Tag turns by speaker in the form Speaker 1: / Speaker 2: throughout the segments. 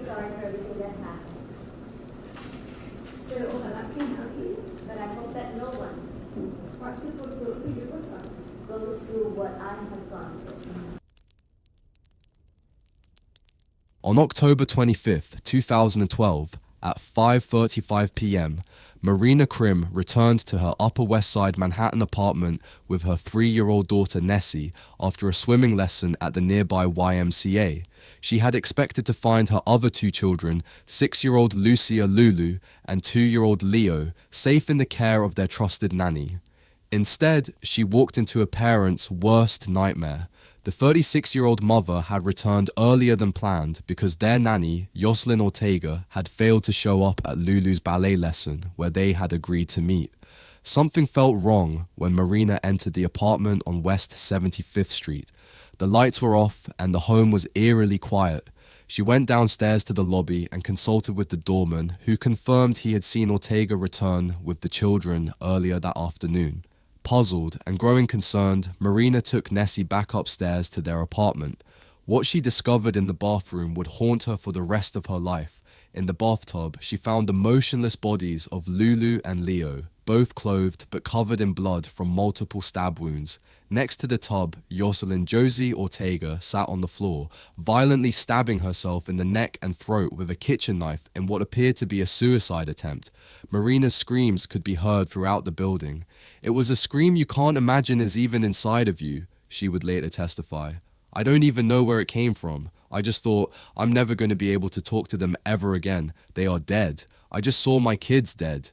Speaker 1: sorry for everything that happened. Pero ojalá que nadie, but I hope that no one goes through what I have gone through.
Speaker 2: On October 25th, 2012, at 5:35 p.m., Marina Krim returned to her Upper West Side Manhattan apartment with her 3-year-old daughter Nessie after a swimming lesson at the nearby YMCA. She had expected to find her other 2 children, 6-year-old Lucia Lulu and 2-year-old Leo, safe in the care of their trusted nanny. Instead, she walked into a parent's worst nightmare. The 36-year-old mother had returned earlier than planned because their nanny, Yoselyn Ortega, had failed to show up at Lulu's ballet lesson where they had agreed to meet. Something felt wrong when Marina entered the apartment on West 75th Street. The lights were off and the home was eerily quiet. She went downstairs to the lobby and consulted with the doorman, who confirmed he had seen Ortega return with the children earlier that afternoon. Puzzled and growing concerned, Marina took Nessie back upstairs to their apartment. What she discovered in the bathroom would haunt her for the rest of her life. In the bathtub, she found the motionless bodies of Lulu and Leo, both clothed but covered in blood from multiple stab wounds. Next to the tub, Yoselyn Josie Ortega sat on the floor, violently stabbing herself in the neck and throat with a kitchen knife in what appeared to be a suicide attempt. Marina's screams could be heard throughout the building. "It was a scream you can't imagine is even inside of you," she would later testify. "I don't even know where it came from. I just thought, I'm never going to be able to talk to them ever again. They are dead. I just saw my kids dead."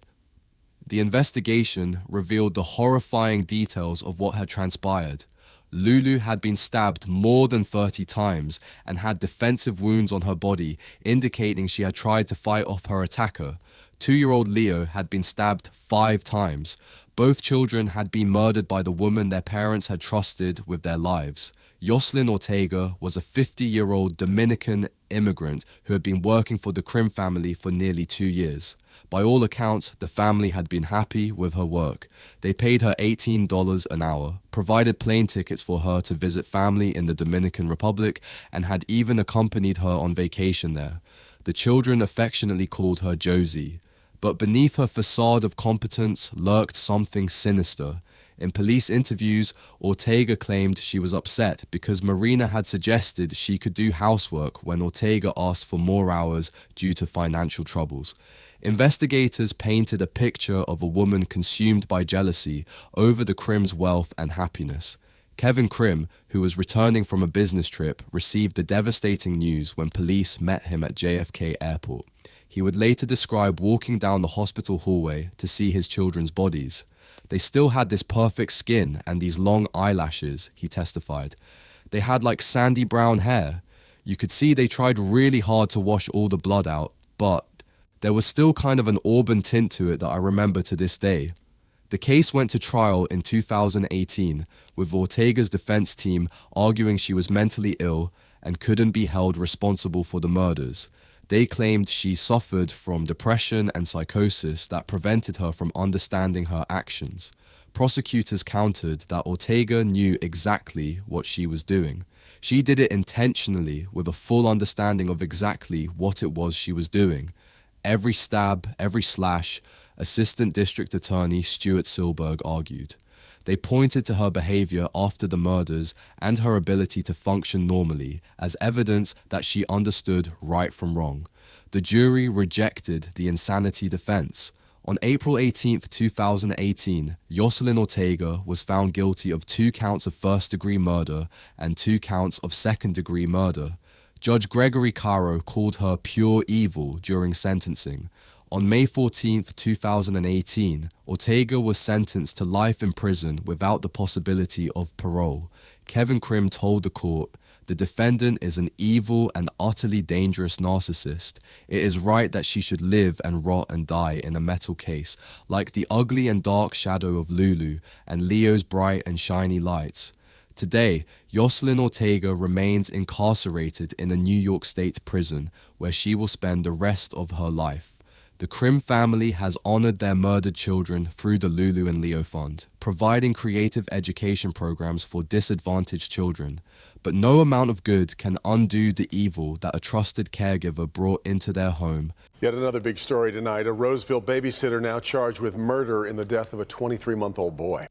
Speaker 2: The investigation revealed the horrifying details of what had transpired. Lulu had been stabbed more than 30 times and had defensive wounds on her body, indicating she had tried to fight off her attacker. 2-year-old Leo had been stabbed 5 times. Both children had been murdered by the woman their parents had trusted with their lives. Yoselyn Ortega was a 50-year-old Dominican immigrant who had been working for the Krim family for nearly 2 years. By all accounts, the family had been happy with her work. They paid her $18 an hour, provided plane tickets for her to visit family in the Dominican Republic, and had even accompanied her on vacation there. The children affectionately called her Josie. But beneath her facade of competence lurked something sinister. In police interviews, Ortega claimed she was upset because Marina had suggested she could do housework when Ortega asked for more hours due to financial troubles. Investigators painted a picture of a woman consumed by jealousy over the Krim's wealth and happiness. Kevin Krim, who was returning from a business trip, received the devastating news when police met him at JFK Airport. He would later describe walking down the hospital hallway to see his children's bodies. "They still had this perfect skin and these long eyelashes," he testified. "They had like sandy brown hair. You could see they tried really hard to wash all the blood out, but there was still kind of an auburn tint to it that I remember to this day." The case went to trial in 2018, with Ortega's defense team arguing she was mentally ill and couldn't be held responsible for the murders. They claimed she suffered from depression and psychosis that prevented her from understanding her actions. Prosecutors countered that Ortega knew exactly what she was doing. She did it intentionally with a full understanding of exactly what it was she was doing. Every stab, every slash, Assistant District Attorney Stuart Silberg argued. They pointed to her behavior after the murders and her ability to function normally as evidence that she understood right from wrong. The jury rejected the insanity defense. On April 18, 2018, Yoselyn Ortega was found guilty of 2 counts of first-degree murder and 2 counts of second-degree murder. Judge Gregory Caro called her pure evil during sentencing. On May 14, 2018, Ortega was sentenced to life in prison without the possibility of parole. Kevin Krim told the court, "The defendant is an evil and utterly dangerous narcissist. It is right that she should live and rot and die in a metal case, like the ugly and dark shadow of Lulu and Leo's bright and shiny lights." Today, Yoselyn Ortega remains incarcerated in a New York State prison where she will spend the rest of her life. The Krim family has honored their murdered children through the Lulu and Leo Fund, providing creative education programs for disadvantaged children. But no amount of good can undo the evil that a trusted caregiver brought into their home.
Speaker 3: Yet another big story tonight. A Roseville babysitter now charged with murder in the death of a 23-month-old boy.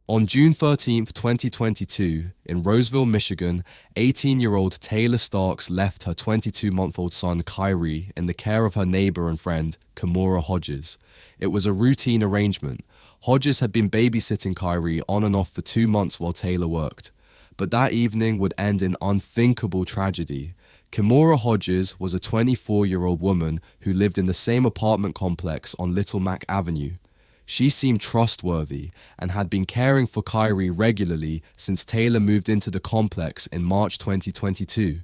Speaker 2: On June 13, 2022, in Roseville, Michigan, 18-year-old Taylor Starks left her 22-month-old son, Kyrie, in the care of her neighbor and friend, Kimora Hodges. It was a routine arrangement. Hodges had been babysitting Kyrie on and off for 2 months while Taylor worked. But that evening would end in unthinkable tragedy. Kimora Hodges was a 24-year-old woman who lived in the same apartment complex on Little Mac Avenue. She seemed trustworthy and had been caring for Kyrie regularly since Taylor moved into the complex in March 2022.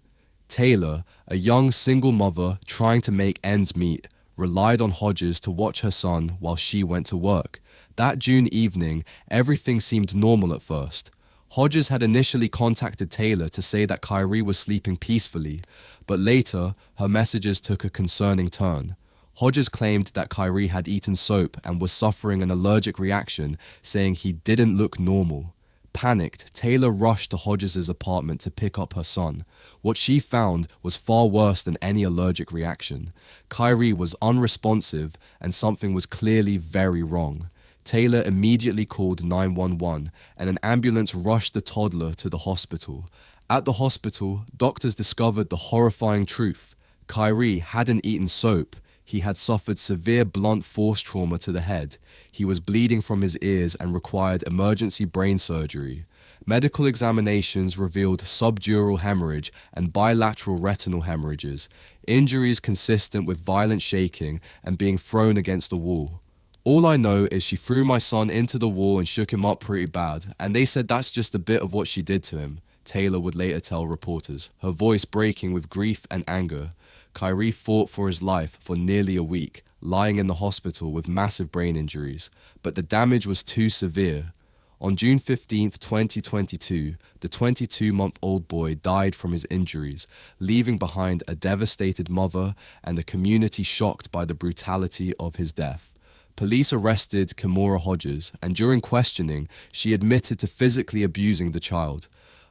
Speaker 2: Taylor, a young single mother trying to make ends meet, relied on Hodges to watch her son while she went to work. That June evening, everything seemed normal at first. Hodges had initially contacted Taylor to say that Kyrie was sleeping peacefully, but later, her messages took a concerning turn. Hodges claimed that Kyrie had eaten soap and was suffering an allergic reaction, saying he didn't look normal. Panicked, Taylor rushed to Hodges' apartment to pick up her son. What she found was far worse than any allergic reaction. Kyrie was unresponsive and something was clearly very wrong. Taylor immediately called 911 and an ambulance rushed the toddler to the hospital. At the hospital, doctors discovered the horrifying truth. Kyrie hadn't eaten soap. He had suffered severe blunt force trauma to the head. He was bleeding from his ears and required emergency brain surgery. Medical examinations revealed subdural hemorrhage and bilateral retinal hemorrhages, injuries consistent with violent shaking and being thrown against a wall. All I know is she threw my son into the wall and shook him up pretty bad, and they said that's just a bit of what she did to him, Taylor would later tell reporters, her voice breaking with grief and anger. Kyrie fought for his life for nearly a week, lying in the hospital with massive brain injuries, but the damage was too severe. On June 15, 2022, the 22-month-old boy died from his injuries, leaving behind a devastated mother and a community shocked by the brutality of his death. Police arrested Kimora Hodges, and during questioning, she admitted to physically abusing the child.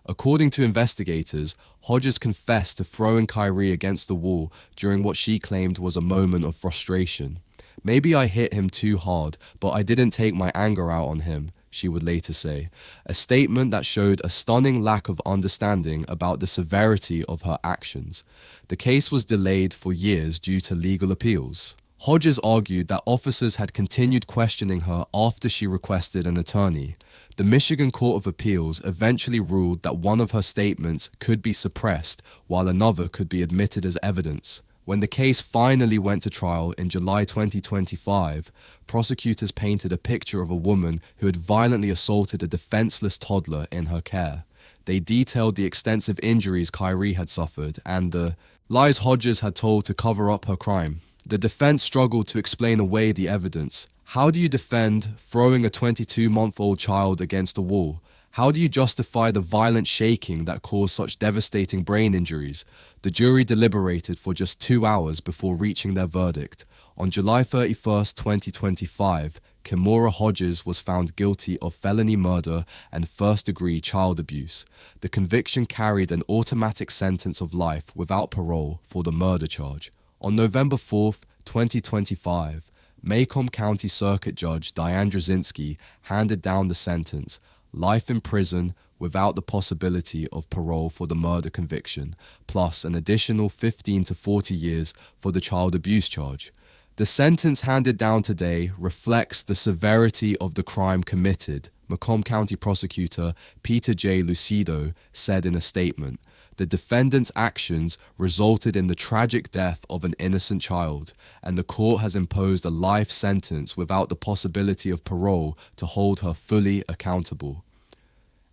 Speaker 2: According to investigators, Hodges confessed to throwing Kyrie against the wall during what she claimed was a moment of frustration. "Maybe I hit him too hard, but I didn't take my anger out on him," she would later say, a statement that showed a stunning lack of understanding about the severity of her actions. The case was delayed for years due to legal appeals. Hodges argued that officers had continued questioning her after she requested an attorney. The Michigan Court of Appeals eventually ruled that one of her statements could be suppressed while another could be admitted as evidence. When the case finally went to trial in July 2025, prosecutors painted a picture of a woman who had violently assaulted a defenseless toddler in her care. They detailed the extensive injuries Kyrie had suffered and the lies Hodges had told to cover up her crime. The defense struggled to explain away the evidence. How do you defend throwing a 22-month-old child against a wall? How do you justify the violent shaking that caused such devastating brain injuries? The jury deliberated for just 2 hours before reaching their verdict. On July 31, 2025, Kimora Hodges was found guilty of felony murder and first-degree child abuse. The conviction carried an automatic sentence of life without parole for the murder charge. On November 4, 2025, Macomb County Circuit Judge Diane Drzezinski handed down the sentence, life in prison without the possibility of parole for the murder conviction, plus an additional 15 to 40 years for the child abuse charge. The sentence handed down today reflects the severity of the crime committed, Macomb County Prosecutor Peter J. Lucido said in a statement. The defendant's actions resulted in the tragic death of an innocent child, and the court has imposed a life sentence without the possibility of parole to hold her fully accountable.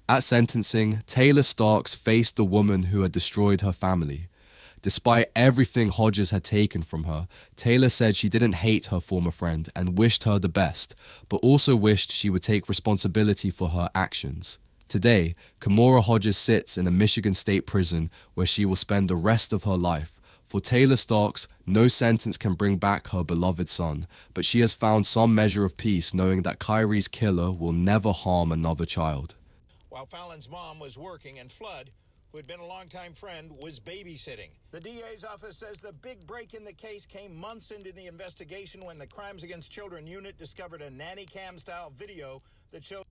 Speaker 2: At sentencing, Taylor Starks faced the woman who had destroyed her family. Despite everything Hodges had taken from her, Taylor said she didn't hate her former friend and wished her the best, but also wished she would take responsibility for her actions. Today, Kimora Hodges sits in a Michigan state prison where she will spend the rest of her life, For Taylor Starks, no sentence can bring back her beloved son, but she has found some measure of peace knowing that Kyrie's killer will never harm another child.
Speaker 4: While Fallon's mom was working and Flood, who had been a longtime friend, was babysitting. The DA's office says the big break in the case came months into the investigation when the Crimes Against Children unit discovered a nanny cam-style video that showed.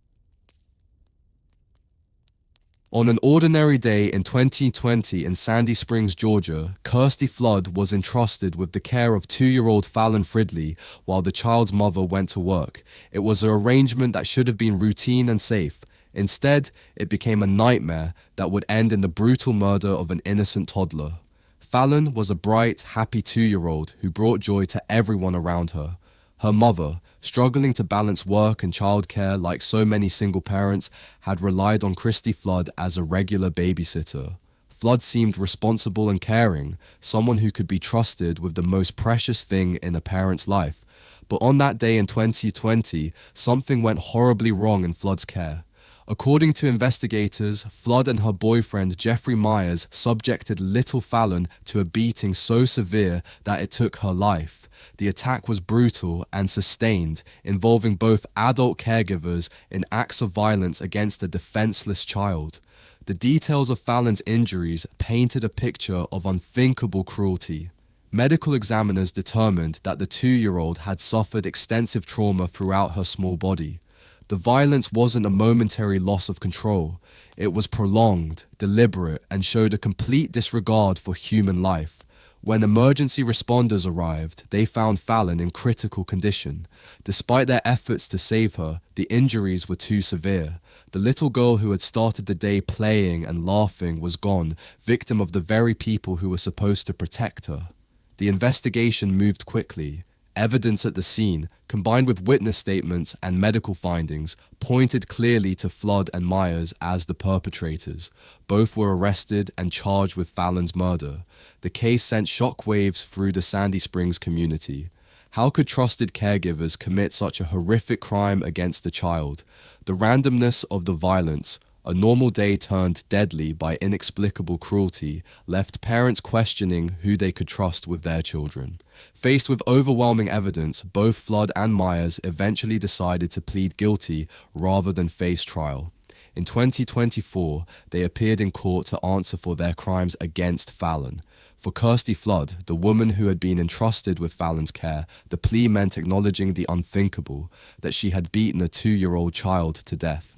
Speaker 2: On an ordinary day in 2020 in Sandy Springs, Georgia, Kirsty Flood was entrusted with the care of 2-year-old Fallon Fridley while the child's mother went to work. It was an arrangement that should have been routine and safe. Instead, it became a nightmare that would end in the brutal murder of an innocent toddler. Fallon was a bright, happy 2-year-old who brought joy to everyone around her. Her mother, struggling to balance work and childcare like so many single parents, had relied on Kirsty Flood as a regular babysitter. Flood seemed responsible and caring, someone who could be trusted with the most precious thing in a parent's life. But on that day in 2020, something went horribly wrong in Flood's care. According to investigators, Flood and her boyfriend Jeffrey Myers subjected little Fallon to a beating so severe that it took her life. The attack was brutal and sustained, involving both adult caregivers in acts of violence against a defenseless child. The details of Fallon's injuries painted a picture of unthinkable cruelty. Medical examiners determined that the 2-year-old had suffered extensive trauma throughout her small body. The violence wasn't a momentary loss of control. It was prolonged, deliberate, and showed a complete disregard for human life. When emergency responders arrived, they found Fallon in critical condition. Despite their efforts to save her, the injuries were too severe. The little girl who had started the day playing and laughing was gone, victim of the very people who were supposed to protect her. The investigation moved quickly. Evidence at the scene, combined with witness statements and medical findings, pointed clearly to Flood and Myers as the perpetrators. Both were arrested and charged with Fallon's murder. The case sent shockwaves through the Sandy Springs community. How could trusted caregivers commit such a horrific crime against a child? The randomness of the violence, a normal day turned deadly by inexplicable cruelty, left parents questioning who they could trust with their children. Faced with overwhelming evidence, both Flood and Myers eventually decided to plead guilty rather than face trial. In 2024, they appeared in court to answer for their crimes against Fallon. For Kirsty Flood, the woman who had been entrusted with Fallon's care, the plea meant acknowledging the unthinkable, that she had beaten a 2-year-old child to death.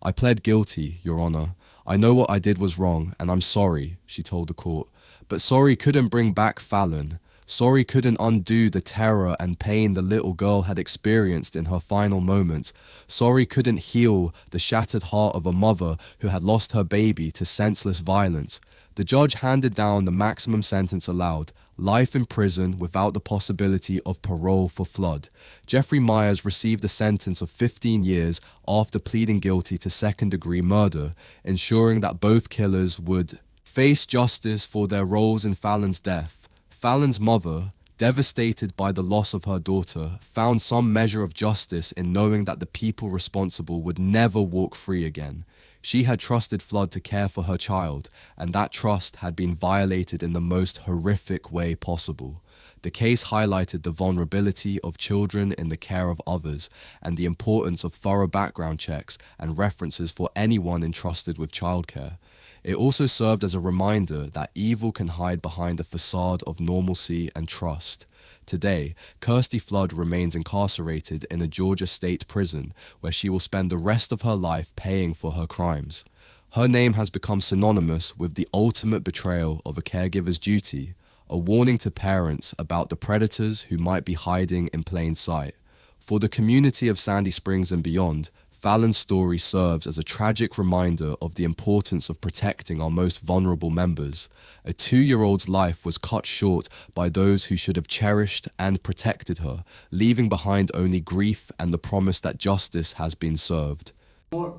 Speaker 2: "I pled guilty, Your Honor. I know what I did was wrong, and I'm sorry," she told the court. But sorry couldn't bring back Fallon. Sorry couldn't undo the terror and pain the little girl had experienced in her final moments. Sorry couldn't heal the shattered heart of a mother who had lost her baby to senseless violence. The judge handed down the maximum sentence allowed, life in prison without the possibility of parole for Flood. Jeffrey Myers received a sentence of 15 years after pleading guilty to second-degree murder, ensuring that both killers would face justice for their roles in Fallon's death. Fallon's mother, devastated by the loss of her daughter, found some measure of justice in knowing that the people responsible would never walk free again. She had trusted Flood to care for her child, and that trust had been violated in the most horrific way possible. The case highlighted the vulnerability of children in the care of others and the importance of thorough background checks and references for anyone entrusted with childcare. It also served as a reminder that evil can hide behind a facade of normalcy and trust. Today, Kirsty Flood remains incarcerated in a Georgia state prison where she will spend the rest of her life paying for her crimes. Her name has become synonymous with the ultimate betrayal of a caregiver's duty, a warning to parents about the predators who might be hiding in plain sight. For the community of Sandy Springs and beyond, Fallon's story serves as a tragic reminder of the importance of protecting our most vulnerable members. A 2-year-old's life was cut short by those who should have cherished and protected her, leaving behind only grief and the promise that justice has been served.
Speaker 5: More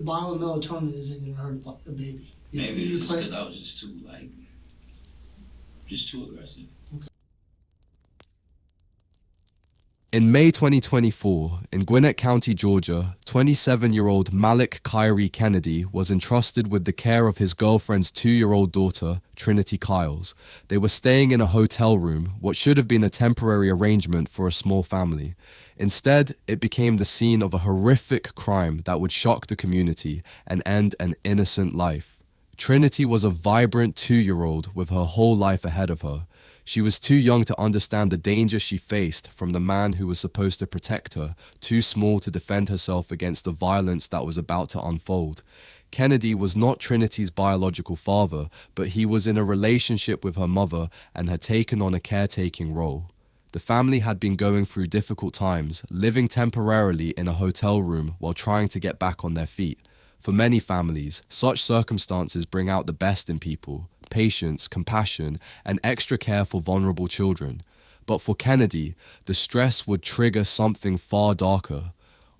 Speaker 5: bottle of melatonin isn't going to hurt the baby.
Speaker 6: Maybe it's just because I was just too aggressive.
Speaker 2: In May 2024, in Gwinnett County, Georgia, 27-year-old Malik Kyrie Kennedy was entrusted with the care of his girlfriend's 2-year-old daughter, Trinity Kyles. They were staying in a hotel room, what should have been a temporary arrangement for a small family. Instead, it became the scene of a horrific crime that would shock the community and end an innocent life. Trinity was a vibrant 2-year-old with her whole life ahead of her. She was too young to understand the danger she faced from the man who was supposed to protect her, too small to defend herself against the violence that was about to unfold. Kennedy was not Trinity's biological father, but he was in a relationship with her mother and had taken on a caretaking role. The family had been going through difficult times, living temporarily in a hotel room while trying to get back on their feet. For many families, such circumstances bring out the best in people: patience, compassion, and extra care for vulnerable children. But for Kennedy, the stress would trigger something far darker.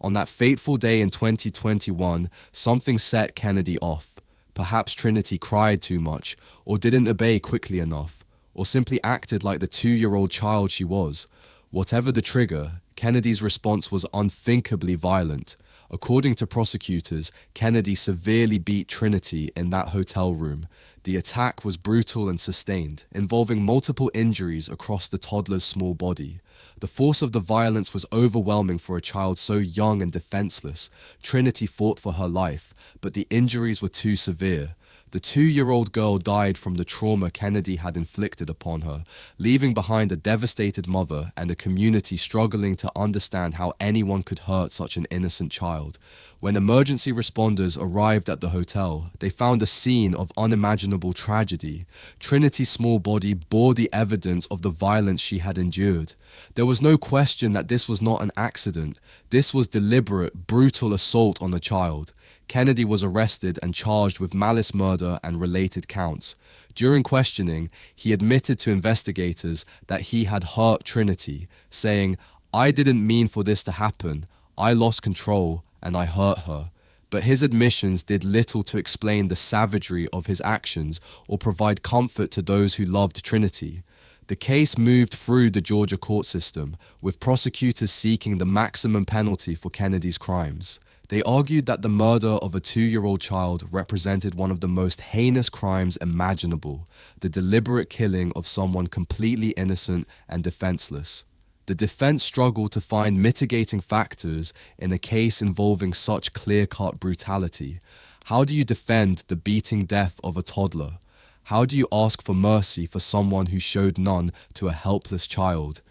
Speaker 2: On that fateful day in 2021, something set Kennedy off. Perhaps Trinity cried too much, or didn't obey quickly enough, or simply acted like the 2-year-old child she was. Whatever the trigger, Kennedy's response was unthinkably violent. According to prosecutors, Kennedy severely beat Trinity in that hotel room. The attack was brutal and sustained, involving multiple injuries across the toddler's small body. The force of the violence was overwhelming for a child so young and defenseless. Trinity fought for her life, but the injuries were too severe. The 2-year-old girl died from the trauma Kennedy had inflicted upon her, leaving behind a devastated mother and a community struggling to understand how anyone could hurt such an innocent child. When emergency responders arrived at the hotel, they found a scene of unimaginable tragedy. Trinity's small body bore the evidence of the violence she had endured. There was no question that this was not an accident. This was deliberate, brutal assault on a child. Kennedy was arrested and charged with malice murder and related counts. During questioning, he admitted to investigators that he had hurt Trinity, saying, "I didn't mean for this to happen. I lost control and I hurt her." But his admissions did little to explain the savagery of his actions or provide comfort to those who loved Trinity. The case moved through the Georgia court system, with prosecutors seeking the maximum penalty for Kennedy's crimes. They argued that the murder of a 2-year-old child represented one of the most heinous crimes imaginable, the deliberate killing of someone completely innocent and defenseless. The defense struggled to find mitigating factors in a case involving such clear-cut brutality. How do you defend the beating death of a toddler? How do you ask for mercy for someone who showed none to a helpless child?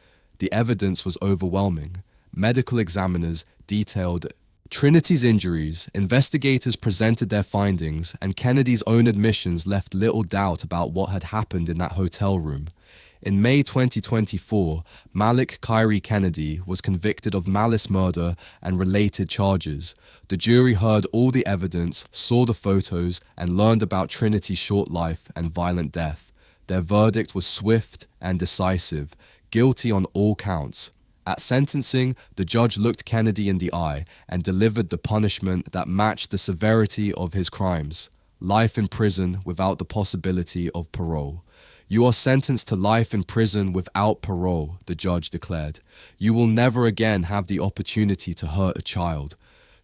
Speaker 2: The evidence was overwhelming. Medical examiners detailed Trinity's injuries. Investigators presented their findings, and Kennedy's own admissions left little doubt about what had happened in that hotel room. In May 2024, Malik Kyrie Kennedy was convicted of malice murder and related charges. The jury heard all the evidence, saw the photos, and learned about Trinity's short life and violent death. Their verdict was swift and decisive, guilty on all counts. At sentencing, the judge looked Kennedy in the eye and delivered the punishment that matched the severity of his crimes: life in prison without the possibility of parole. "You are sentenced to life in prison without parole," the judge declared. "You will never again have the opportunity to hurt a child."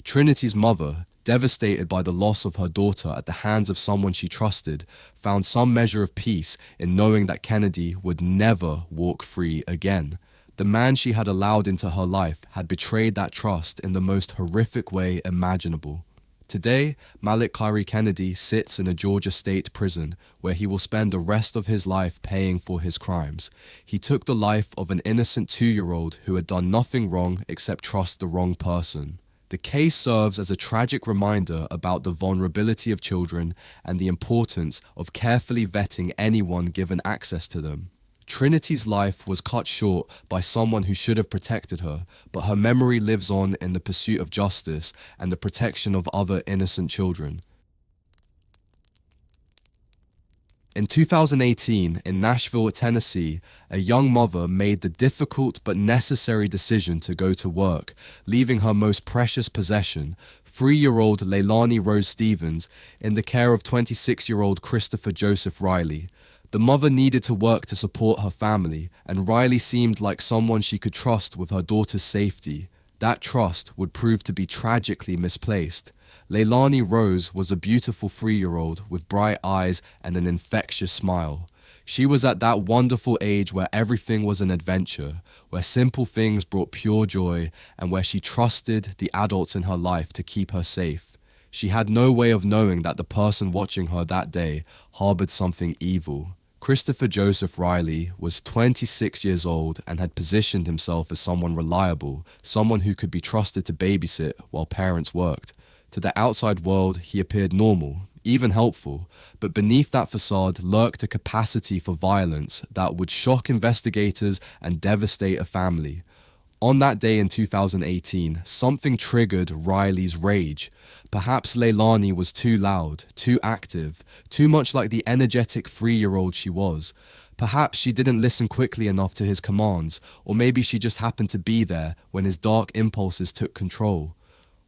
Speaker 2: Trinity's mother, devastated by the loss of her daughter at the hands of someone she trusted, found some measure of peace in knowing that Kennedy would never walk free again. The man she had allowed into her life had betrayed that trust in the most horrific way imaginable. Today, Malik Kyrie Kennedy sits in a Georgia state prison where he will spend the rest of his life paying for his crimes. He took the life of an innocent 2-year-old who had done nothing wrong except trust the wrong person. The case serves as a tragic reminder about the vulnerability of children and the importance of carefully vetting anyone given access to them. Trinity's life was cut short by someone who should have protected her, but her memory lives on in the pursuit of justice and the protection of other innocent children. In 2018, in Nashville, Tennessee, a young mother made the difficult but necessary decision to go to work, leaving her most precious possession, 3-year-old Leilani Rose Stevens, in the care of 26-year-old Christopher Joseph Riley. The mother needed to work to support her family, and Riley seemed like someone she could trust with her daughter's safety. That trust would prove to be tragically misplaced. Leilani Rose was a beautiful 3-year-old with bright eyes and an infectious smile. She was at that wonderful age where everything was an adventure, where simple things brought pure joy, and where she trusted the adults in her life to keep her safe. She had no way of knowing that the person watching her that day harbored something evil. Christopher Joseph Riley was 26 years old and had positioned himself as someone reliable, someone who could be trusted to babysit while parents worked. To the outside world, he appeared normal, even helpful, but beneath that facade lurked a capacity for violence that would shock investigators and devastate a family. On that day in 2018, something triggered Riley's rage. Perhaps Leilani was too loud, too active, too much like the energetic 3-year-old she was. Perhaps she didn't listen quickly enough to his commands, or maybe she just happened to be there when his dark impulses took control.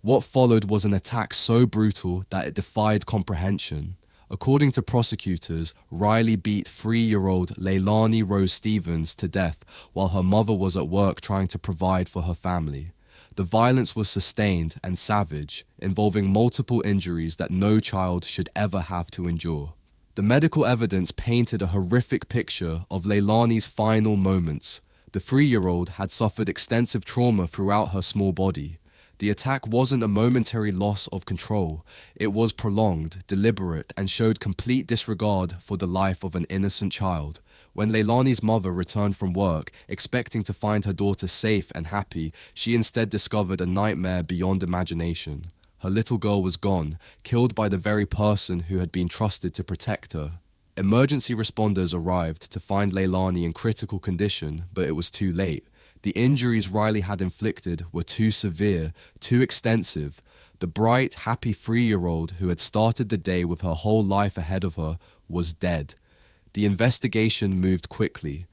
Speaker 2: What followed was an attack so brutal that it defied comprehension. According to prosecutors, Riley beat 3-year-old Leilani Rose Stevens to death while her mother was at work trying to provide for her family. The violence was sustained and savage, involving multiple injuries that no child should ever have to endure. The medical evidence painted a horrific picture of Leilani's final moments. The 3-year-old had suffered extensive trauma throughout her small body. The attack wasn't a momentary loss of control. It was prolonged, deliberate, and showed complete disregard for the life of an innocent child. When Leilani's mother returned from work, expecting to find her daughter safe and happy, she instead discovered a nightmare beyond imagination. Her little girl was gone, killed by the very person who had been trusted to protect her. Emergency responders arrived to find Leilani in critical condition, but it was too late. The injuries Riley had inflicted were too severe, too extensive. The bright, happy 3-year-old who had started the day with her whole life ahead of her was dead. The investigation moved quickly.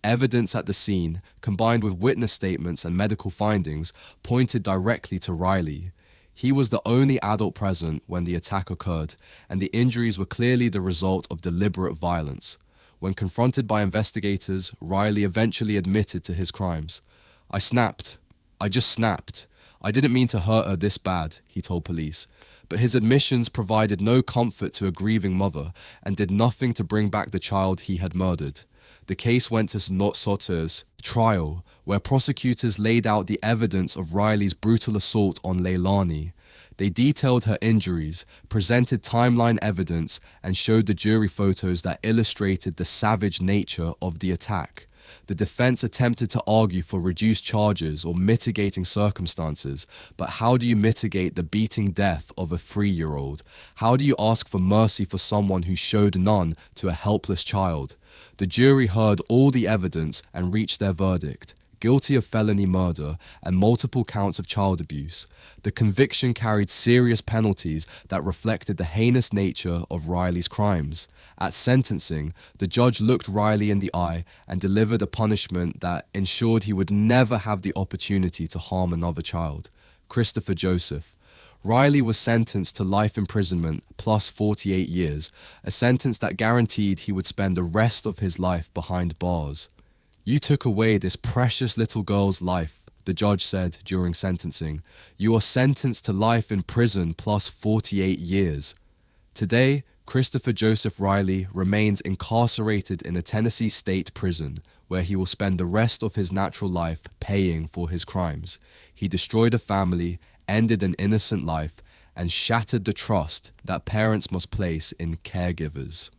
Speaker 2: Evidence at the scene, combined with witness statements and medical findings, pointed directly to Riley. He was the only adult present when the attack occurred, and the injuries were clearly the result of deliberate violence. When confronted by investigators, Riley eventually admitted to his crimes. "I snapped. I just snapped. I didn't mean to hurt her this bad," he told police. But his admissions provided no comfort to a grieving mother and did nothing to bring back the child he had murdered. The case went to Sauteur's trial, where prosecutors laid out the evidence of Riley's brutal assault on Leilani. They detailed her injuries, presented timeline evidence, and showed the jury photos that illustrated the savage nature of the attack. The defense attempted to argue for reduced charges or mitigating circumstances, but how do you mitigate the beating death of a 3-year-old? How do you ask for mercy for someone who showed none to a helpless child? The jury heard all the evidence and reached their verdict: guilty of felony murder and multiple counts of child abuse. The conviction carried serious penalties that reflected the heinous nature of Riley's crimes. At sentencing, the judge looked Riley in the eye and delivered a punishment that ensured he would never have the opportunity to harm another child. Christopher Joseph. Riley was sentenced to life imprisonment plus 48 years, a sentence that guaranteed he would spend the rest of his life behind bars. "You took away this precious little girl's life," the judge said during sentencing. "You are sentenced to life in prison plus 48 years. Today, Christopher Joseph Riley remains incarcerated in a Tennessee state prison, where he will spend the rest of his natural life paying for his crimes. He destroyed a family, ended an innocent life, and shattered the trust that parents must place in caregivers."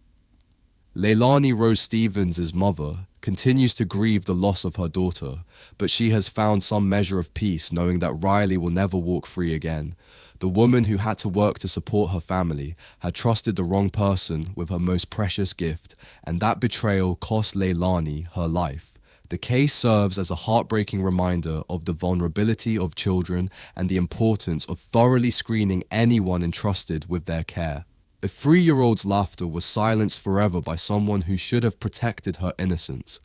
Speaker 2: Leilani Rose Stevens' mother continues to grieve the loss of her daughter, but she has found some measure of peace knowing that Riley will never walk free again. The woman who had to work to support her family had trusted the wrong person with her most precious gift, and that betrayal cost Leilani her life. The case serves as a heartbreaking reminder of the vulnerability of children and the importance of thoroughly screening anyone entrusted with their care. A 3-year-old's laughter was silenced forever by someone who should have protected her innocence.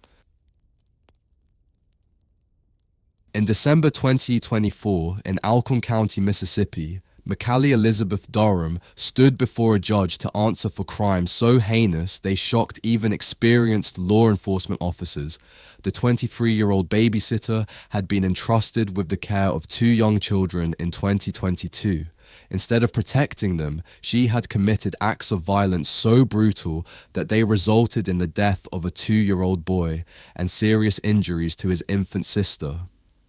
Speaker 2: In December 2024, in Alcorn County, Mississippi, Macaulay Elizabeth Durham stood before a judge to answer for crimes so heinous they shocked even experienced law enforcement officers. The 23-year-old babysitter had been entrusted with the care of 2 young children in 2022. Instead of protecting them, she had committed acts of violence so brutal that they resulted in the death of a 2-year-old boy and serious injuries to his infant sister.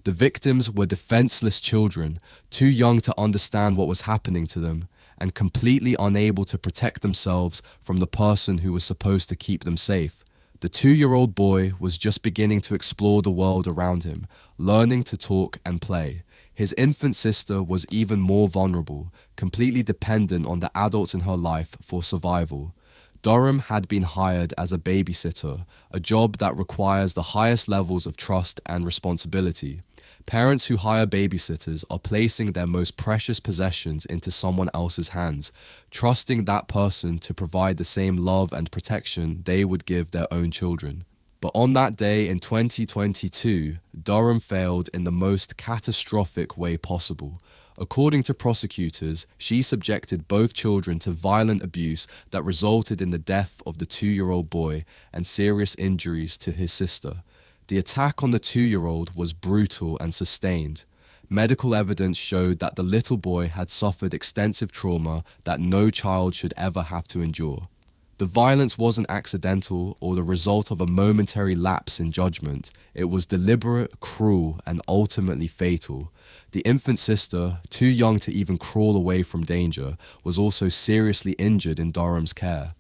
Speaker 2: The victims were defenseless children, too young to understand what was happening to them, and completely unable to protect themselves from the person who was supposed to keep them safe. The 2-year-old boy was just beginning to explore the world around him, learning to talk and play. His infant sister was even more vulnerable, completely dependent on the adults in her life for survival. Durham had been hired as a babysitter, a job that requires the highest levels of trust and responsibility. Parents who hire babysitters are placing their most precious possessions into someone else's hands, trusting that person to provide the same love and protection they would give their own children. But on that day in 2022, Durham failed in the most catastrophic way possible. According to prosecutors, she subjected both children to violent abuse that resulted in the death of the 2-year-old boy and serious injuries to his sister. The attack on the 2-year-old was brutal and sustained. Medical evidence showed that the little boy had suffered extensive trauma that no child should ever have to endure. The violence wasn't accidental or the result of a momentary lapse in judgment. It was deliberate, cruel, and ultimately fatal. The infant sister, too young to even crawl away from danger, was also seriously injured in Durham's care.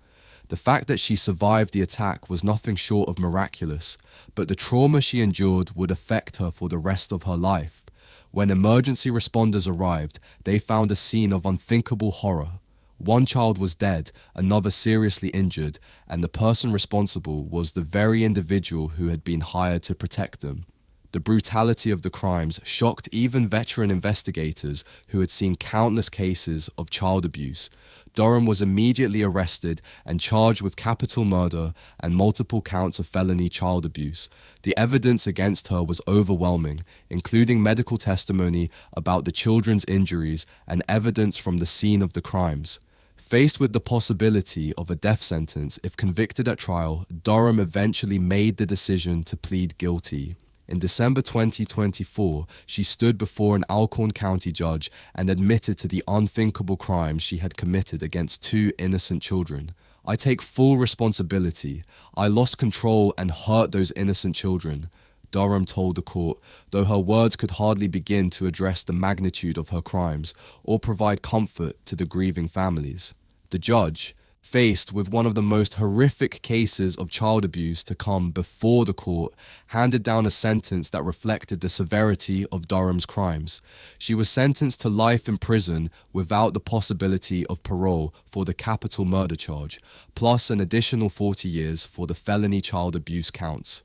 Speaker 2: The fact that she survived the attack was nothing short of miraculous, but the trauma she endured would affect her for the rest of her life. When emergency responders arrived, they found a scene of unthinkable horror. One child was dead, another seriously injured, and the person responsible was the very individual who had been hired to protect them. The brutality of the crimes shocked even veteran investigators who had seen countless cases of child abuse. Durham was immediately arrested and charged with capital murder and multiple counts of felony child abuse. The evidence against her was overwhelming, including medical testimony about the children's injuries and evidence from the scene of the crimes. Faced with the possibility of a death sentence if convicted at trial, Durham eventually made the decision to plead guilty. In December 2024, she stood before an Alcorn County judge and admitted to the unthinkable crimes she had committed against 2 innocent children. "I take full responsibility. I lost control and hurt those innocent children," Durham told the court, though her words could hardly begin to address the magnitude of her crimes or provide comfort to the grieving families. The judge, faced with one of the most horrific cases of child abuse to come before the court, handed down a sentence that reflected the severity of Durham's crimes. She was sentenced to life in prison without the possibility of parole for the capital murder charge, plus an additional 40 years for the felony child abuse counts.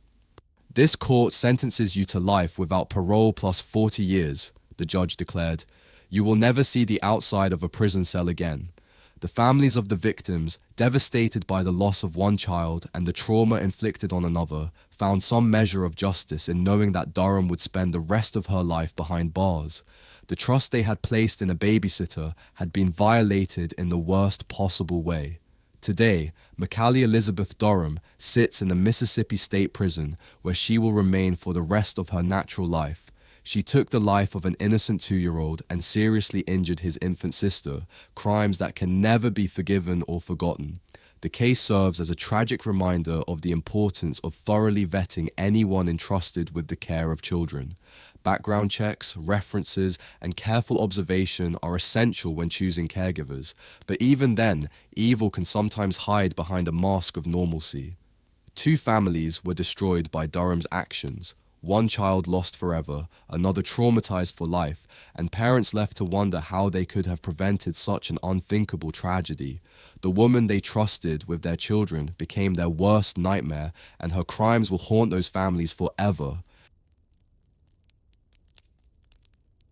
Speaker 2: "This court sentences you to life without parole plus 40 years, the judge declared. "You will never see the outside of a prison cell again." The families of the victims, devastated by the loss of one child and the trauma inflicted on another, found some measure of justice in knowing that Durham would spend the rest of her life behind bars. The trust they had placed in a babysitter had been violated in the worst possible way. Today, Macaulay Elizabeth Durham sits in a Mississippi state prison where she will remain for the rest of her natural life. She took the life of an innocent 2-year-old and seriously injured his infant sister, crimes that can never be forgiven or forgotten. The case serves as a tragic reminder of the importance of thoroughly vetting anyone entrusted with the care of children. Background checks, references, and careful observation are essential when choosing caregivers, but even then, evil can sometimes hide behind a mask of normalcy. 2 families were destroyed by Durham's actions. One child lost forever, another traumatized for life, and parents left to wonder how they could have prevented such an unthinkable tragedy. The woman they trusted with their children became their worst nightmare, and her crimes will haunt those families forever.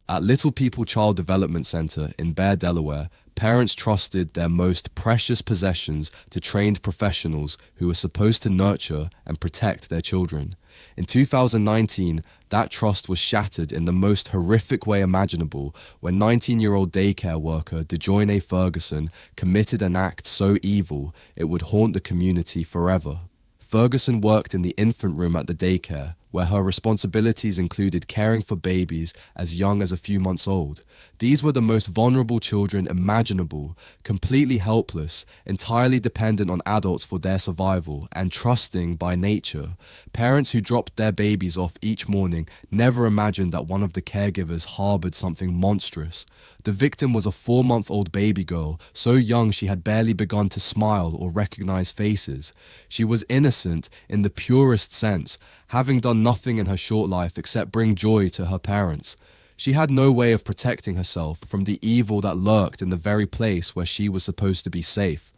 Speaker 2: At Little People Child Development Center in Bear, Delaware, parents trusted their most precious possessions to trained professionals who were supposed to nurture and protect their children. In 2019, that trust was shattered in the most horrific way imaginable when 19-year-old daycare worker DeJoyne Ferguson committed an act so evil it would haunt the community forever. Ferguson worked in the infant room at the daycare, where her responsibilities included caring for babies as young as a few months old. These were the most vulnerable children imaginable, completely helpless, entirely dependent on adults for their survival, and trusting by nature. Parents who dropped their babies off each morning never imagined that one of the caregivers harbored something monstrous. The victim was a 4-month-old baby girl, so young she had barely begun to smile or recognize faces. She was innocent in the purest sense, having done nothing in her short life except bring joy to her parents. She had no way of protecting herself from the evil that lurked in the very place where she was supposed to be safe.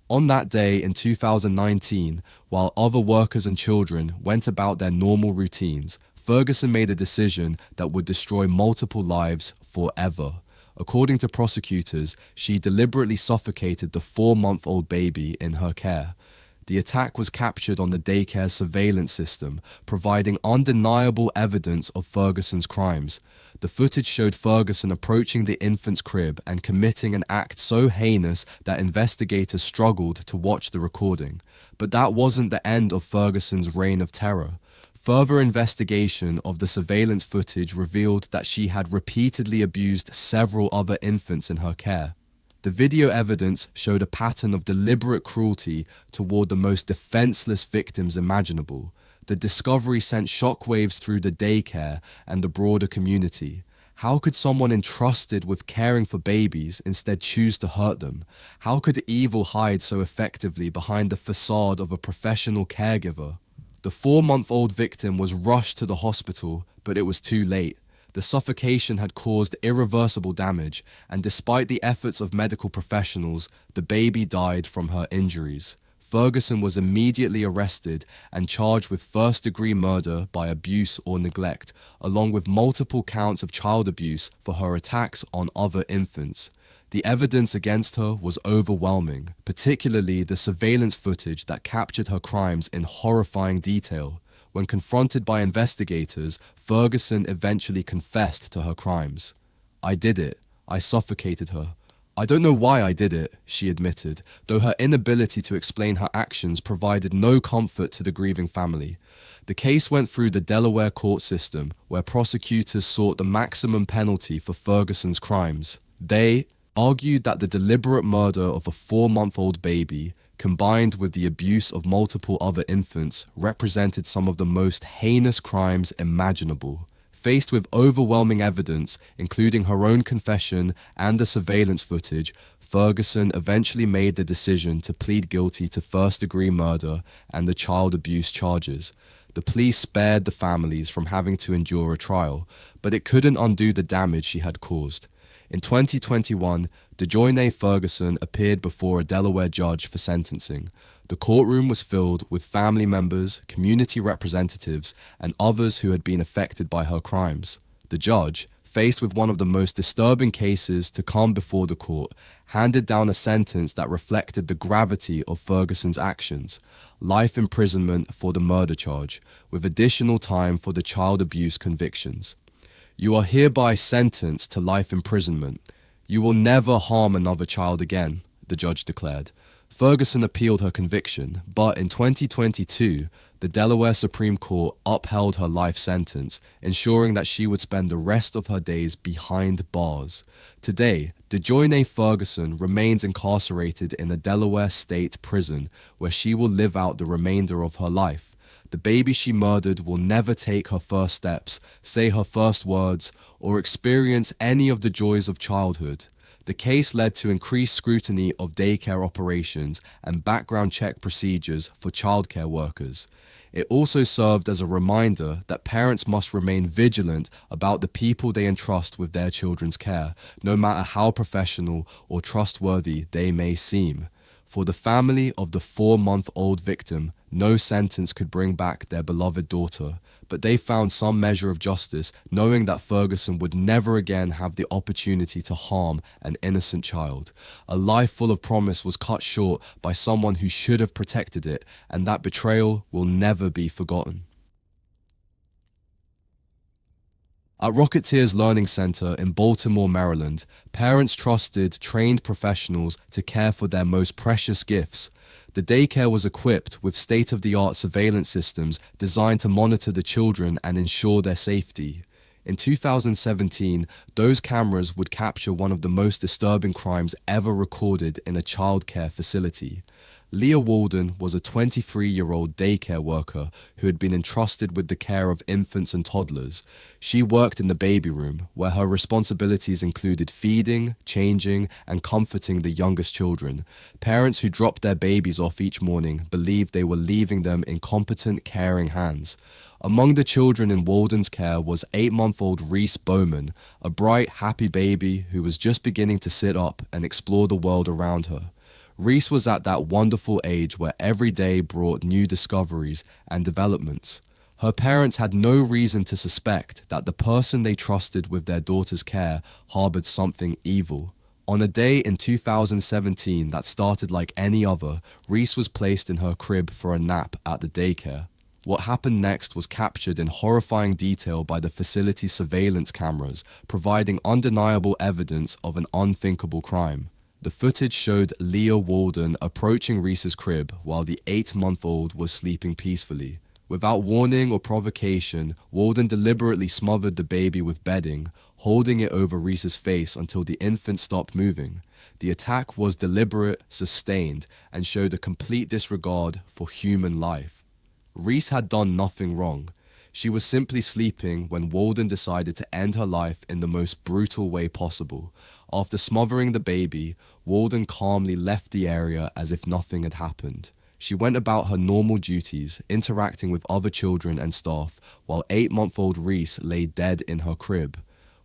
Speaker 2: On that day in 2019, while other workers and children went about their normal routines, Ferguson made a decision that would destroy multiple lives forever. According to prosecutors, she deliberately suffocated the 4-month-old baby in her care. The attack was captured on the daycare's surveillance system, providing undeniable evidence of Ferguson's crimes. The footage showed Ferguson approaching the infant's crib and committing an act so heinous that investigators struggled to watch the recording. But that wasn't the end of Ferguson's reign of terror. Further investigation of the surveillance footage revealed that she had repeatedly abused several other infants in her care. The video evidence showed a pattern of deliberate cruelty toward the most defenseless victims imaginable. The discovery sent shockwaves through the daycare and the broader community. How could someone entrusted with caring for babies instead choose to hurt them? How could evil hide so effectively behind the facade of a professional caregiver? The 4-month-old victim was rushed to the hospital, but it was too late. The suffocation had caused irreversible damage, and despite the efforts of medical professionals, the baby died from her injuries. Ferguson was immediately arrested and charged with first-degree murder by abuse or neglect, along with multiple counts of child abuse for her attacks on other infants. The evidence against her was overwhelming, particularly the surveillance footage that captured her crimes in horrifying detail. When confronted by investigators, Ferguson eventually confessed to her crimes. "I did it. I suffocated her. I don't know why I did it," she admitted, though her inability to explain her actions provided no comfort to the grieving family. The case went through the Delaware court system, where prosecutors sought the maximum penalty for Ferguson's crimes. They argued that the deliberate murder of a 4-month-old baby, combined with the abuse of multiple other infants, represented some of the most heinous crimes imaginable. Faced with overwhelming evidence, including her own confession and the surveillance footage, Ferguson eventually made the decision to plead guilty to first-degree murder and the child abuse charges. The plea spared the families from having to endure a trial, but it couldn't undo the damage she had caused. In 2021, DeJoyne Ferguson appeared before a Delaware judge for sentencing. The courtroom was filled with family members, community representatives, and others who had been affected by her crimes. The judge, faced with one of the most disturbing cases to come before the court, handed down a sentence that reflected the gravity of Ferguson's actions: life imprisonment for the murder charge, with additional time for the child abuse convictions. "You are hereby sentenced to life imprisonment. You will never harm another child again," the judge declared. Ferguson appealed her conviction, but in 2022, the Delaware Supreme Court upheld her life sentence, ensuring that she would spend the rest of her days behind bars. Today, DeJoyne Ferguson remains incarcerated in a Delaware state prison, where she will live out the remainder of her life. The baby she murdered will never take her first steps, say her first words, or experience any of the joys of childhood. The case led to increased scrutiny of daycare operations and background check procedures for childcare workers. It also served as a reminder that parents must remain vigilant about the people they entrust with their children's care, no matter how professional or trustworthy they may seem. For the family of the 4-month-old victim, no sentence could bring back their beloved daughter, but they found some measure of justice, knowing that Ferguson would never again have the opportunity to harm an innocent child. A life full of promise was cut short by someone who should have protected it, and that betrayal will never be forgotten. At Rocketeers Learning Center in Baltimore, Maryland, parents trusted trained professionals to care for their most precious gifts. The daycare was equipped with state-of-the-art surveillance systems designed to monitor the children and ensure their safety. In 2017, those cameras would capture one of the most disturbing crimes ever recorded in a childcare facility. Leah Walden was a 23-year-old daycare worker who had been entrusted with the care of infants and toddlers. She worked in the baby room, where her responsibilities included feeding, changing, and comforting the youngest children. Parents who dropped their babies off each morning believed they were leaving them in competent, caring hands. Among the children in Walden's care was 8-month-old Reese Bowman, a bright, happy baby who was just beginning to sit up and explore the world around her. Reese was at that wonderful age where every day brought new discoveries and developments. Her parents had no reason to suspect that the person they trusted with their daughter's care harbored something evil. On a day in 2017 that started like any other, Reese was placed in her crib for a nap at the daycare. What happened next was captured in horrifying detail by the facility's surveillance cameras, providing undeniable evidence of an unthinkable crime. The footage showed Leah Walden approaching Reese's crib while the 8-month-old was sleeping peacefully. Without warning or provocation, Walden deliberately smothered the baby with bedding, holding it over Reese's face until the infant stopped moving. The attack was deliberate, sustained, and showed a complete disregard for human life. Reese had done nothing wrong. She was simply sleeping when Walden decided to end her life in the most brutal way possible. After smothering the baby, Walden calmly left the area as if nothing had happened. She went about her normal duties, interacting with other children and staff, while 8-month-old Reese lay dead in her crib.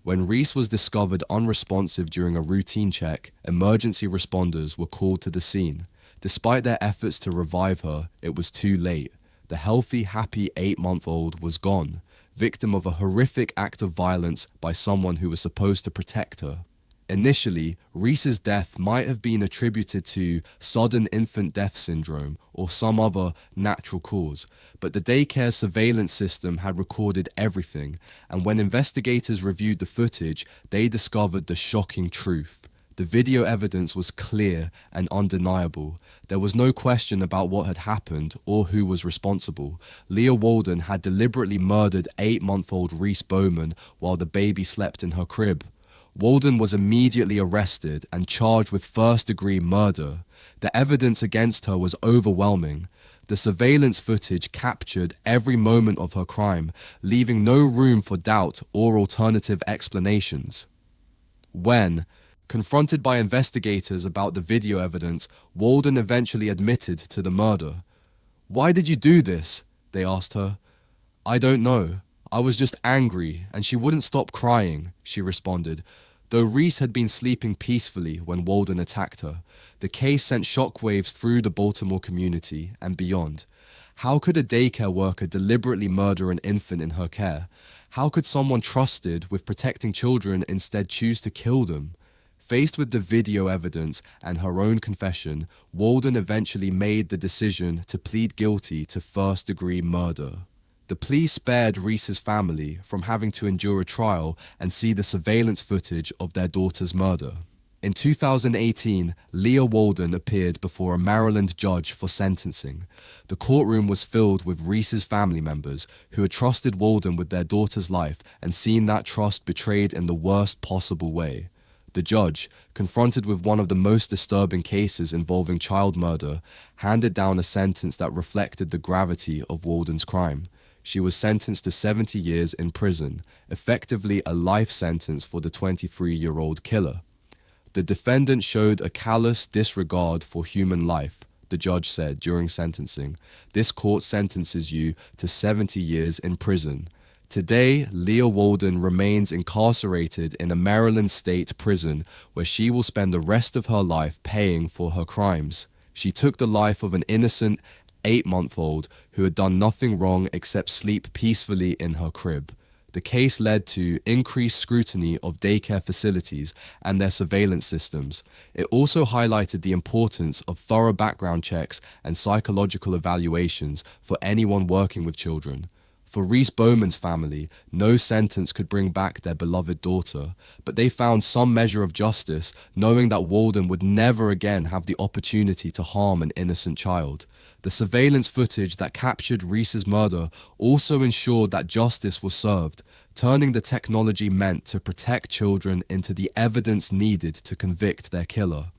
Speaker 2: When Reese was discovered unresponsive during a routine check, emergency responders were called to the scene. Despite their efforts to revive her, it was too late. The healthy, happy 8-month-old was gone, victim of a horrific act of violence by someone who was supposed to protect her. Initially, Reese's death might have been attributed to sudden infant death syndrome or some other natural cause, but the daycare surveillance system had recorded everything, and when investigators reviewed the footage, they discovered the shocking truth. The video evidence was clear and undeniable. There was no question about what had happened or who was responsible. Leah Walden had deliberately murdered 8-month-old Reese Bowman while the baby slept in her crib. Walden was immediately arrested and charged with first-degree murder. The evidence against her was overwhelming. The surveillance footage captured every moment of her crime, leaving no room for doubt or alternative explanations. When confronted by investigators about the video evidence, Walden eventually admitted to the murder. "Why did you do this?" they asked her. "I don't know. I was just angry, and she wouldn't stop crying," she responded. Though Reese had been sleeping peacefully when Walden attacked her, the case sent shockwaves through the Baltimore community and beyond. How could a daycare worker deliberately murder an infant in her care? How could someone trusted with protecting children instead choose to kill them? Faced with the video evidence and her own confession, Walden eventually made the decision to plead guilty to first-degree murder. The plea spared Reese's family from having to endure a trial and see the surveillance footage of their daughter's murder. In 2018, Leah Walden appeared before a Maryland judge for sentencing. The courtroom was filled with Reese's family members who had trusted Walden with their daughter's life and seen that trust betrayed in the worst possible way. The judge, confronted with one of the most disturbing cases involving child murder, handed down a sentence that reflected the gravity of Walden's crime. She was sentenced to 70 years in prison, effectively a life sentence for the 23-year-old killer. The defendant showed a callous disregard for human life, the judge said during sentencing. This court sentences you to 70 years in prison. Today, Leah Walden remains incarcerated in a Maryland state prison where she will spend the rest of her life paying for her crimes. She took the life of an innocent 8-month-old who had done nothing wrong except sleep peacefully in her crib. The case led to increased scrutiny of daycare facilities and their surveillance systems. It also highlighted the importance of thorough background checks and psychological evaluations for anyone working with children. For Reese Bowman's family, no sentence could bring back their beloved daughter, but they found some measure of justice, knowing that Walden would never again have the opportunity to harm an innocent child. The surveillance footage that captured Reese's murder also ensured that justice was served, turning the technology meant to protect children into the evidence needed to convict their killer.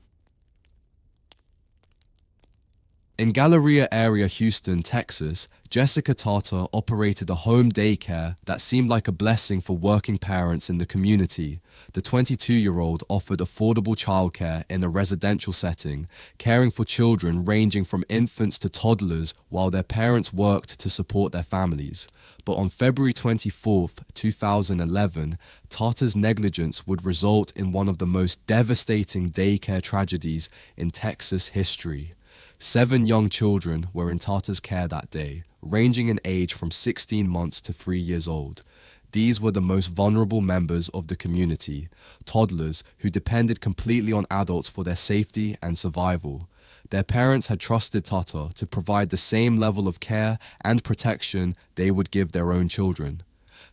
Speaker 2: In Galleria area, Houston, Texas, Jessica Tarter operated a home daycare that seemed like a blessing for working parents in the community. The 22-year-old offered affordable childcare in a residential setting, caring for children ranging from infants to toddlers while their parents worked to support their families. But on February 24, 2011, Tarter's negligence would result in one of the most devastating daycare tragedies in Texas history. 7 young children were in Tarter's care that day, ranging in age from 16 months to 3 years old. These were the most vulnerable members of the community, toddlers who depended completely on adults for their safety and survival. Their parents had trusted Tarter to provide the same level of care and protection they would give their own children.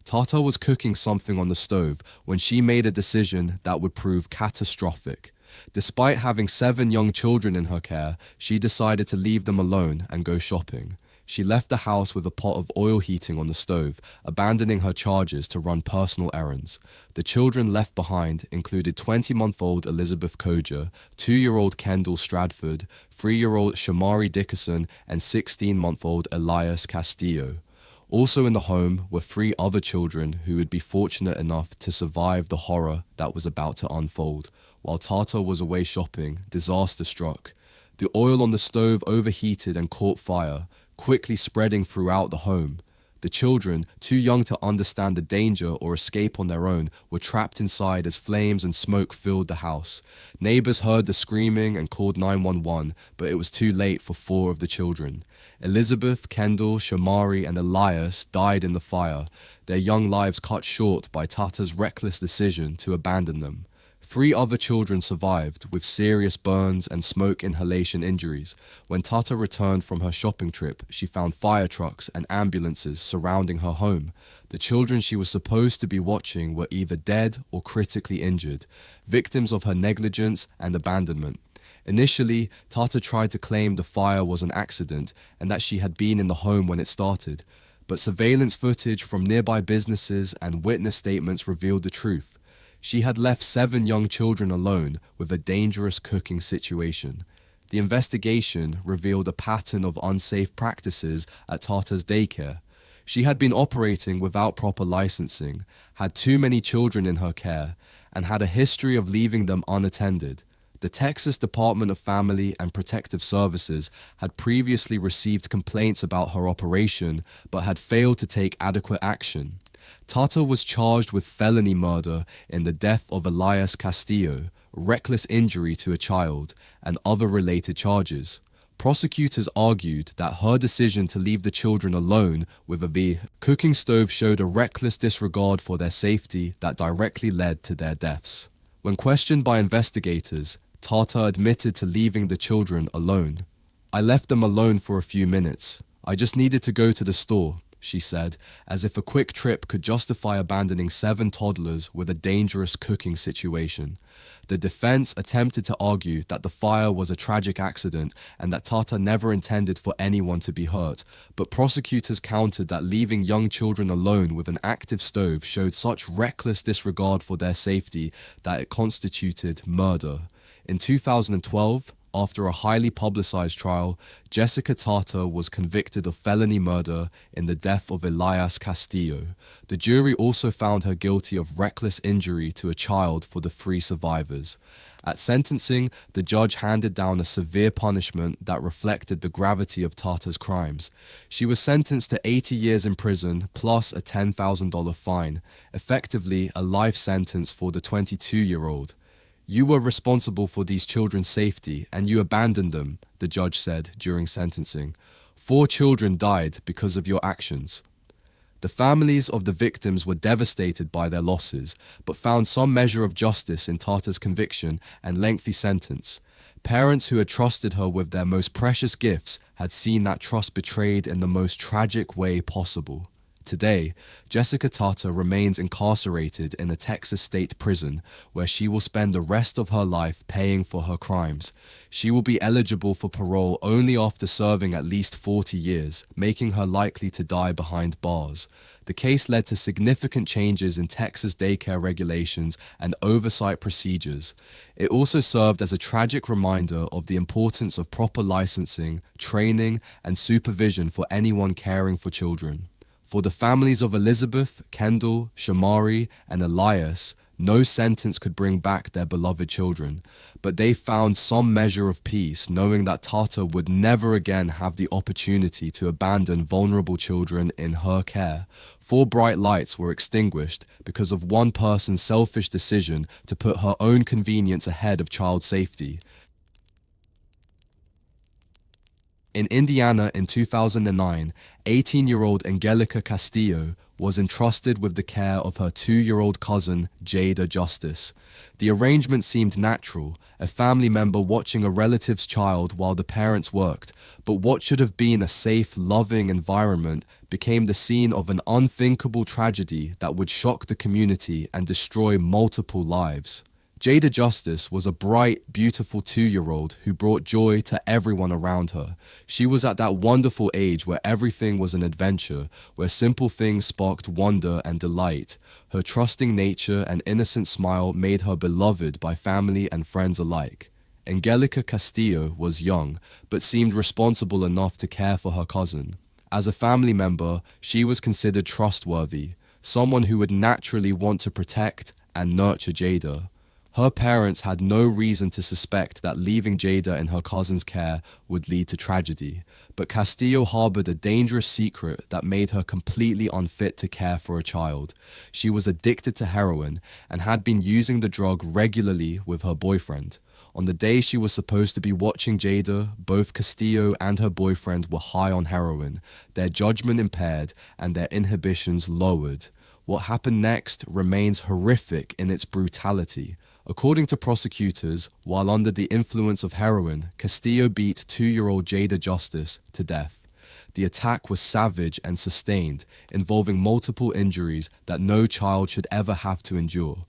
Speaker 2: Tarter was cooking something on the stove when she made a decision that would prove catastrophic. Despite having 7 young children in her care, she decided to leave them alone and go shopping. She left the house with a pot of oil heating on the stove, abandoning her charges to run personal errands. The children left behind included 20-month-old Elizabeth Koja, 2-year-old Kendall Stradford, 3-year-old Shamari Dickerson, and 16-month-old Elias Castillo. Also in the home were 3 other children who would be fortunate enough to survive the horror that was about to unfold. While Tarter was away shopping, disaster struck. The oil on the stove overheated and caught fire, quickly spreading throughout the home. The children, too young to understand the danger or escape on their own, were trapped inside as flames and smoke filled the house. Neighbors heard the screaming and called 911, but it was too late for 4 of the children. Elizabeth, Kendall, Shamari, and Elias died in the fire, their young lives cut short by Tarter's reckless decision to abandon them. 3 other children survived with serious burns and smoke inhalation injuries. When Tarter returned from her shopping trip, she found fire trucks and ambulances surrounding her home. The children she was supposed to be watching were either dead or critically injured, victims of her negligence and abandonment. Initially, Tarter tried to claim the fire was an accident and that she had been in the home when it started. But surveillance footage from nearby businesses and witness statements revealed the truth. She had left 7 young children alone with a dangerous cooking situation. The investigation revealed a pattern of unsafe practices at Tarter's daycare. She had been operating without proper licensing, had too many children in her care, and had a history of leaving them unattended. The Texas Department of Family and Protective Services had previously received complaints about her operation, but had failed to take adequate action. Tarter was charged with felony murder in the death of Elias Castillo, reckless injury to a child, and other related charges. Prosecutors argued that her decision to leave the children alone with a cooking stove showed a reckless disregard for their safety that directly led to their deaths. When questioned by investigators, Tarter admitted to leaving the children alone. "I left them alone for a few minutes. I just needed to go to the store," she said, as if a quick trip could justify abandoning 7 toddlers with a dangerous cooking situation. The defense attempted to argue that the fire was a tragic accident and that Tarter never intended for anyone to be hurt, but prosecutors countered that leaving young children alone with an active stove showed such reckless disregard for their safety that it constituted murder. In 2012, after a highly publicized trial, Jessica Tarter was convicted of felony murder in the death of Elias Castillo. The jury also found her guilty of reckless injury to a child for the 3 survivors. At sentencing, the judge handed down a severe punishment that reflected the gravity of Tarter's crimes. She was sentenced to 80 years in prison plus a $10,000 fine, effectively a life sentence for the 22-year-old. "You were responsible for these children's safety and you abandoned them," the judge said during sentencing. 4 children died because of your actions. The families of the victims were devastated by their losses, but found some measure of justice in Tarter's conviction and lengthy sentence. Parents who had trusted her with their most precious gifts had seen that trust betrayed in the most tragic way possible. Today, Jessica Tata remains incarcerated in a Texas state prison where she will spend the rest of her life paying for her crimes. She will be eligible for parole only after serving at least 40 years, making her likely to die behind bars. The case led to significant changes in Texas daycare regulations and oversight procedures. It also served as a tragic reminder of the importance of proper licensing, training, and supervision for anyone caring for children. For the families of Elizabeth, Kendall, Shamari, and Elias, no sentence could bring back their beloved children, but they found some measure of peace knowing that Tata would never again have the opportunity to abandon vulnerable children in her care. 4 bright lights were extinguished because of one person's selfish decision to put her own convenience ahead of child safety. In Indiana in 2009, 18-year-old Angelica Castillo was entrusted with the care of her 2-year-old cousin, Jada Justice. The arrangement seemed natural, a family member watching a relative's child while the parents worked, but what should have been a safe, loving environment became the scene of an unthinkable tragedy that would shock the community and destroy multiple lives. Jada Justice was a bright, beautiful 2-year-old who brought joy to everyone around her. She was at that wonderful age where everything was an adventure, where simple things sparked wonder and delight. Her trusting nature and innocent smile made her beloved by family and friends alike. Angelica Castillo was young, but seemed responsible enough to care for her cousin. As a family member, she was considered trustworthy, someone who would naturally want to protect and nurture Jada. Her parents had no reason to suspect that leaving Jada in her cousin's care would lead to tragedy, but Castillo harbored a dangerous secret that made her completely unfit to care for a child. She was addicted to heroin and had been using the drug regularly with her boyfriend. On the day she was supposed to be watching Jada, both Castillo and her boyfriend were high on heroin, their judgment impaired and their inhibitions lowered. What happened next remains horrific in its brutality. According to prosecutors, while under the influence of heroin, Castillo beat 2-year-old Jada Justice to death. The attack was savage and sustained, involving multiple injuries that no child should ever have to endure.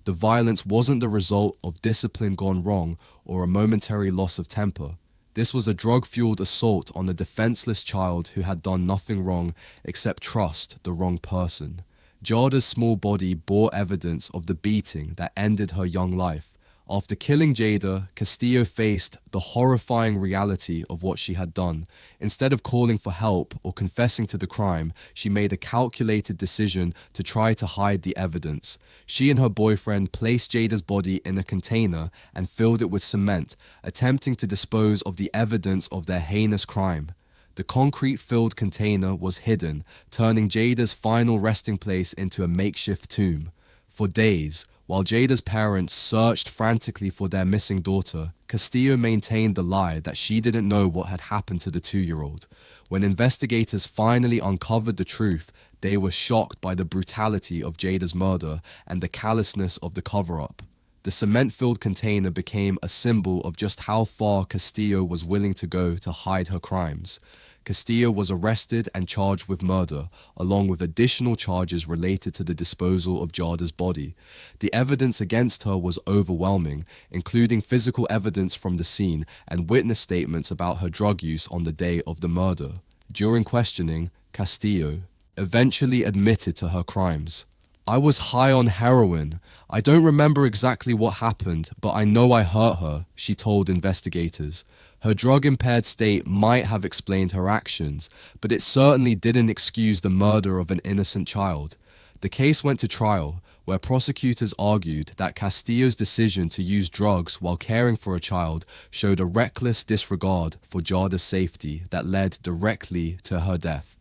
Speaker 2: The violence wasn't the result of discipline gone wrong or a momentary loss of temper. This was a drug-fueled assault on a defenseless child who had done nothing wrong except trust the wrong person. Jada's small body bore evidence of the beating that ended her young life. After killing Jada, Castillo faced the horrifying reality of what she had done. Instead of calling for help or confessing to the crime, she made a calculated decision to try to hide the evidence. She and her boyfriend placed Jada's body in a container and filled it with cement, attempting to dispose of the evidence of their heinous crime. The concrete-filled container was hidden, turning Jada's final resting place into a makeshift tomb. For days, while Jada's parents searched frantically for their missing daughter, Castillo maintained the lie that she didn't know what had happened to the 2-year-old. When investigators finally uncovered the truth, they were shocked by the brutality of Jada's murder and the callousness of the cover-up. The cement-filled container became a symbol of just how far Castillo was willing to go to hide her crimes. Castillo was arrested and charged with murder, along with additional charges related to the disposal of Jada's body. The evidence against her was overwhelming, including physical evidence from the scene and witness statements about her drug use on the day of the murder. During questioning, Castillo eventually admitted to her crimes. "I was high on heroin. I don't remember exactly what happened, but I know I hurt her," she told investigators. Her drug-impaired state might have explained her actions, but it certainly didn't excuse the murder of an innocent child. The case went to trial, where prosecutors argued that Castillo's decision to use drugs while caring for a child showed a reckless disregard for Jada's safety that led directly to her death.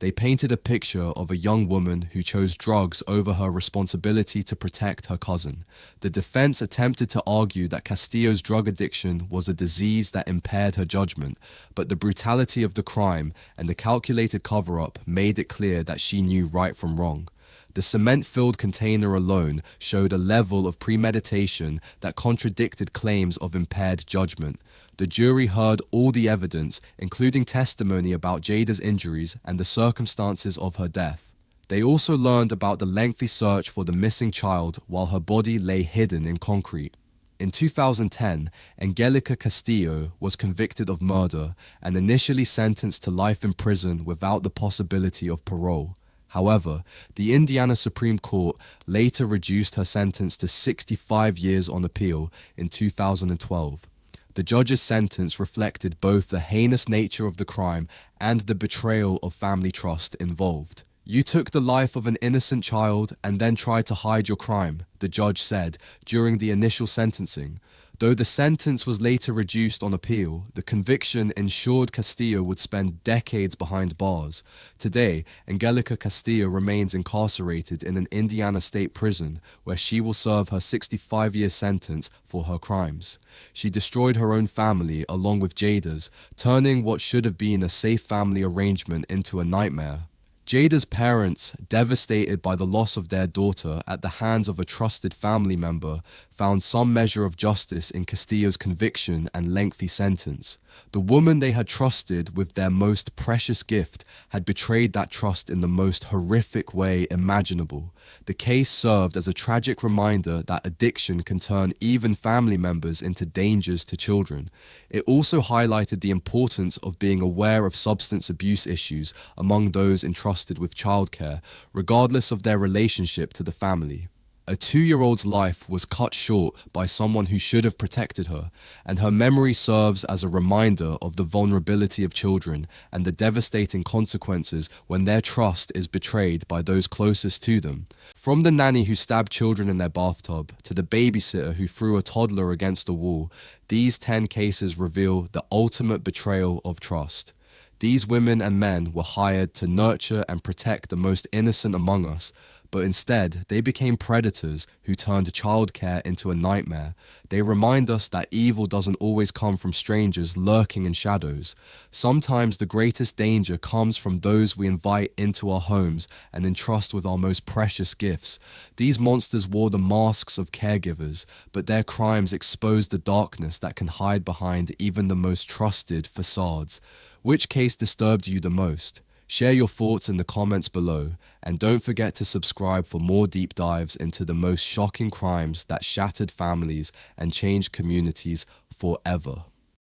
Speaker 2: They painted a picture of a young woman who chose drugs over her responsibility to protect her cousin. The defense attempted to argue that Castillo's drug addiction was a disease that impaired her judgment, but the brutality of the crime and the calculated cover-up made it clear that she knew right from wrong. The cement-filled container alone showed a level of premeditation that contradicted claims of impaired judgment. The jury heard all the evidence, including testimony about Jada's injuries and the circumstances of her death. They also learned about the lengthy search for the missing child while her body lay hidden in concrete. In 2010, Angelica Castillo was convicted of murder and initially sentenced to life in prison without the possibility of parole. However, the Indiana Supreme Court later reduced her sentence to 65 years on appeal in 2012. The judge's sentence reflected both the heinous nature of the crime and the betrayal of family trust involved. "You took the life of an innocent child and then tried to hide your crime," the judge said during the initial sentencing. Though the sentence was later reduced on appeal, the conviction ensured Castillo would spend decades behind bars. Today, Angelica Castillo remains incarcerated in an Indiana state prison where she will serve her 65-year sentence for her crimes. She destroyed her own family along with Jada's, turning what should have been a safe family arrangement into a nightmare. Jada's parents, devastated by the loss of their daughter at the hands of a trusted family member, found some measure of justice in Castillo's conviction and lengthy sentence. The woman they had trusted with their most precious gift had betrayed that trust in the most horrific way imaginable. The case served as a tragic reminder that addiction can turn even family members into dangers to children. It also highlighted the importance of being aware of substance abuse issues among those entrusted with childcare, regardless of their relationship to the family. A 2-year-old's life was cut short by someone who should have protected her, and her memory serves as a reminder of the vulnerability of children and the devastating consequences when their trust is betrayed by those closest to them. From the nanny who stabbed children in their bathtub to the babysitter who threw a toddler against a wall, these 10 cases reveal the ultimate betrayal of trust. These women and men were hired to nurture and protect the most innocent among us, but instead they became predators who turned childcare into a nightmare. They remind us that evil doesn't always come from strangers lurking in shadows. Sometimes the greatest danger comes from those we invite into our homes and entrust with our most precious gifts. These monsters wore the masks of caregivers, but their crimes expose the darkness that can hide behind even the most trusted facades. Which case disturbed you the most? Share your thoughts in the comments below, and don't forget to subscribe for more deep dives into the most shocking crimes that shattered families and changed communities forever.